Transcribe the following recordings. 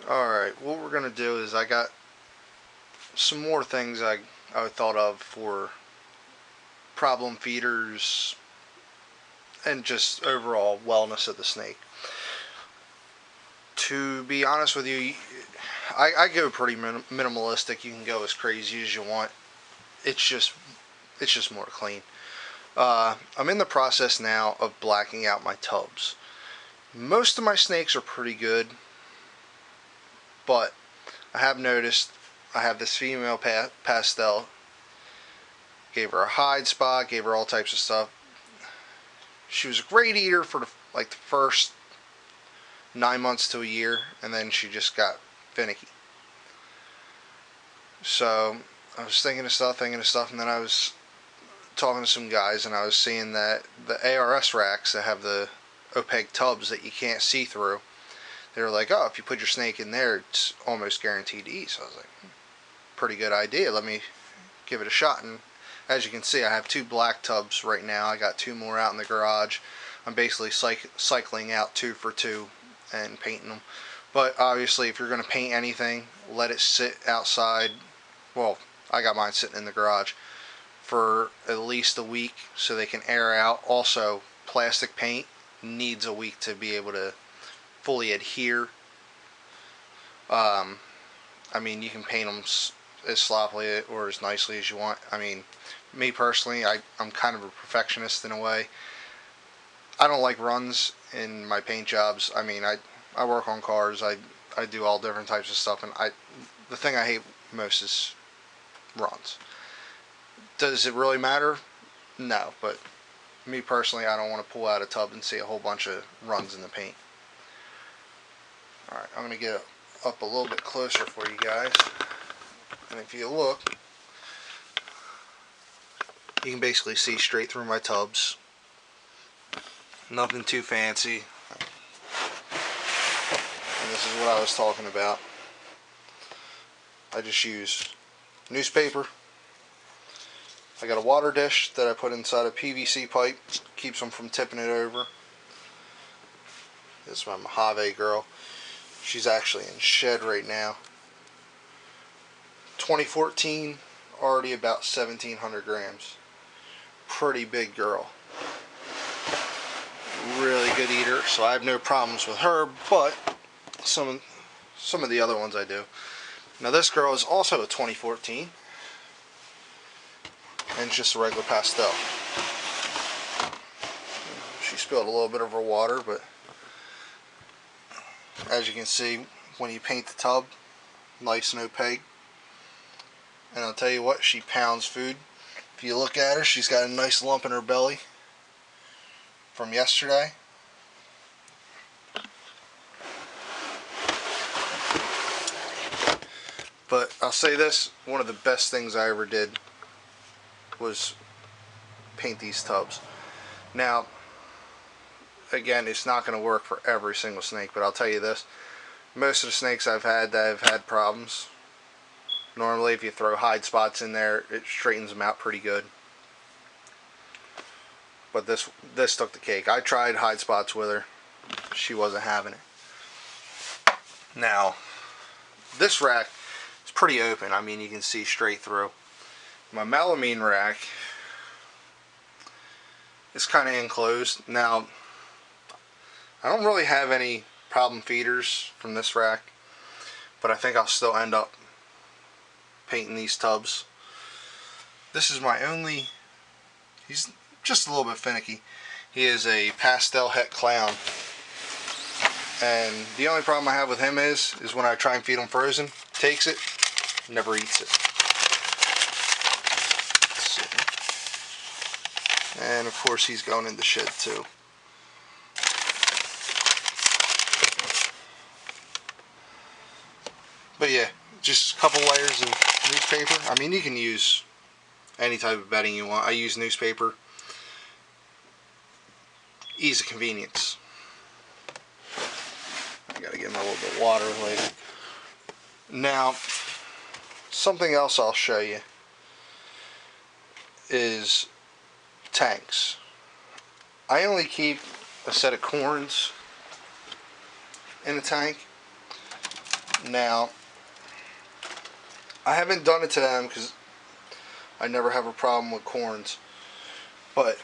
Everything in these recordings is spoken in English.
Alright, what we're going to do is I got some more things I thought of for problem feeders and just overall wellness of the snake. To be honest with you, I go pretty minimalistic. You can go as crazy as you want. It's just more clean. I'm in the process now of blacking out my tubs. Most of my snakes are pretty good, but I have noticed I have this female pastel. Gave her a hide spot, gave her all types of stuff. She was a great eater for the first 9 months to a year, and then she just got finicky. So I was thinking of stuff, and then I was talking to some guys, and I was seeing that the ARS racks that have the opaque tubs that you can't see through, they were like, oh, if you put your snake in there, it's almost guaranteed to eat. So I was like, pretty good idea. Let me give it a shot. And as you can see, I have 2 black tubs right now. I got 2 more out in the garage. I'm basically cycling out 2 for 2 and painting them. But obviously, if you're going to paint anything, let it sit outside. Well, I got mine sitting in the garage for at least a week so they can air out. Also, plastic paint needs a week to be able to fully adhere. I mean, you can paint them as sloppily or as nicely as you want. I mean, me personally, I'm kind of a perfectionist in a way. I don't like runs in my paint jobs. I mean, I work on cars. I do all different types of stuff, and the thing I hate most is runs. Does it really matter? No, but me personally, I don't want to pull out a tub and see a whole bunch of runs in the paint. Alright, I'm going to get up a little bit closer for you guys. And if you look, you can basically see straight through my tubs. Nothing too fancy. And this is what I was talking about. I just use newspaper. I got a water dish that I put inside a PVC pipe. Keeps them from tipping it over. This is my Mojave girl. She's actually in shed right now. 2014, already about 1,700 grams. Pretty big girl. Really good eater, so I have no problems with her, but some of the other ones I do. Now this girl is also a 2014, and it's just a regular pastel. She spilled a little bit of her water, but as you can see, when you paint the tub, nice and opaque. And I'll tell you what, she pounds food. If you look at her, she's got a nice lump in her belly from yesterday. But I'll say this, one of the best things I ever did was paint these tubs. Now, again, it's not going to work for every single snake, but I'll tell you this, most of the snakes I've had that have had problems, normally if you throw hide spots in there, it straightens them out pretty good. But this took the cake. I tried hide spots with her. She wasn't having it. Now, this rack is pretty open. I mean, you can see straight through. My melamine rack is kind of enclosed. Now, I don't really have any problem feeders from this rack, but I think I'll still end up painting these tubs. This is my only, he's just a little bit finicky. He is a pastel het clown, and the only problem I have with him is when I try and feed him frozen, takes it, never eats it. And of course he's going in the shed too. But yeah, just a couple layers of newspaper. I mean, you can use any type of bedding you want. I use newspaper. Ease of convenience. I gotta give him a little bit of water later. Now, something else I'll show you is tanks. I only keep a set of corns in a tank. Now, I haven't done it to them because I never have a problem with corns, but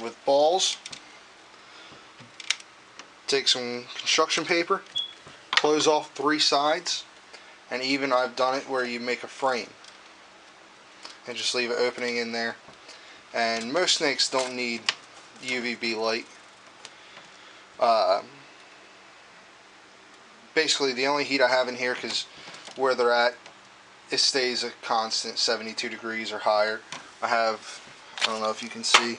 with balls, take some construction paper, close off 3 sides, and even I've done it where you make a frame and just leave an opening in there. And most snakes don't need UVB light. Basically the only heat I have in here, because where they're at, it stays a constant 72 degrees or higher. I don't know if you can see,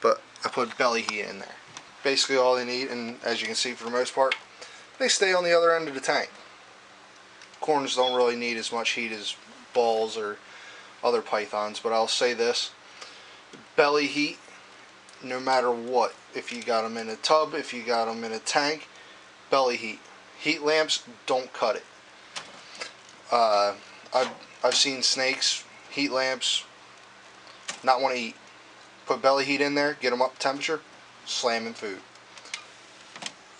but I put belly heat in there. Basically all they need, and as you can see for the most part, they stay on the other end of the tank. Corns don't really need as much heat as balls or other pythons, but I'll say this: belly heat, no matter what, if you got them in a tub, if you got them in a tank, belly heat. Heat lamps don't cut it. I've seen snakes, heat lamps, not want to eat. Put belly heat in there, get them up temperature, slamming food.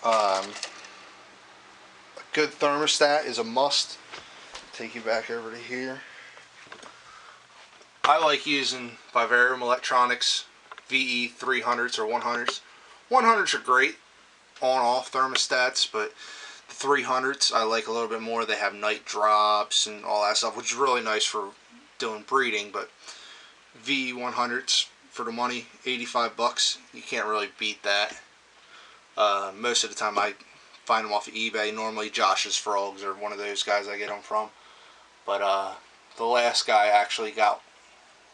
A good thermostat is a must. Take you back over to here. I like using Vivarium Electronics VE 300s or 100s. 100s are great on-off thermostats, but the 300s I like a little bit more. They have night drops and all that stuff, which is really nice for doing breeding. But VE 100s for the money, 85 bucks, you can't really beat that. Most of the time I find them off of eBay. Normally Josh's Frogs are one of those guys I get them from. But the last guy I actually got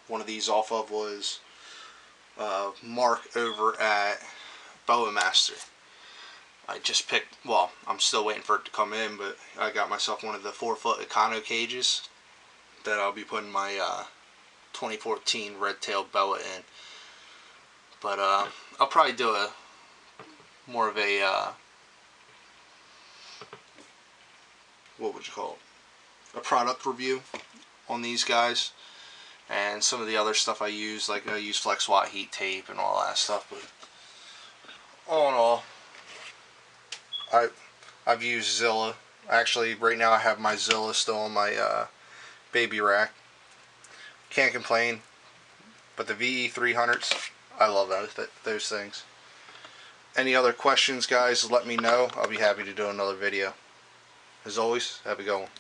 one of these off of was Mark over at Boa Master. I just picked, well, I'm still waiting for it to come in, but I got myself one of the 4-foot Econo cages that I'll be putting my 2014 red-tailed boa in. But I'll probably do more of a what would you call it? A product review on these guys and some of the other stuff I use. Like I use FlexWatt heat tape and all that stuff. But all in all, I've used Zilla. Actually, right now I have my Zilla still on my baby rack. Can't complain. But the VE 300s, I love those things. Any other questions, guys, let me know. I'll be happy to do another video. As always, have a good one.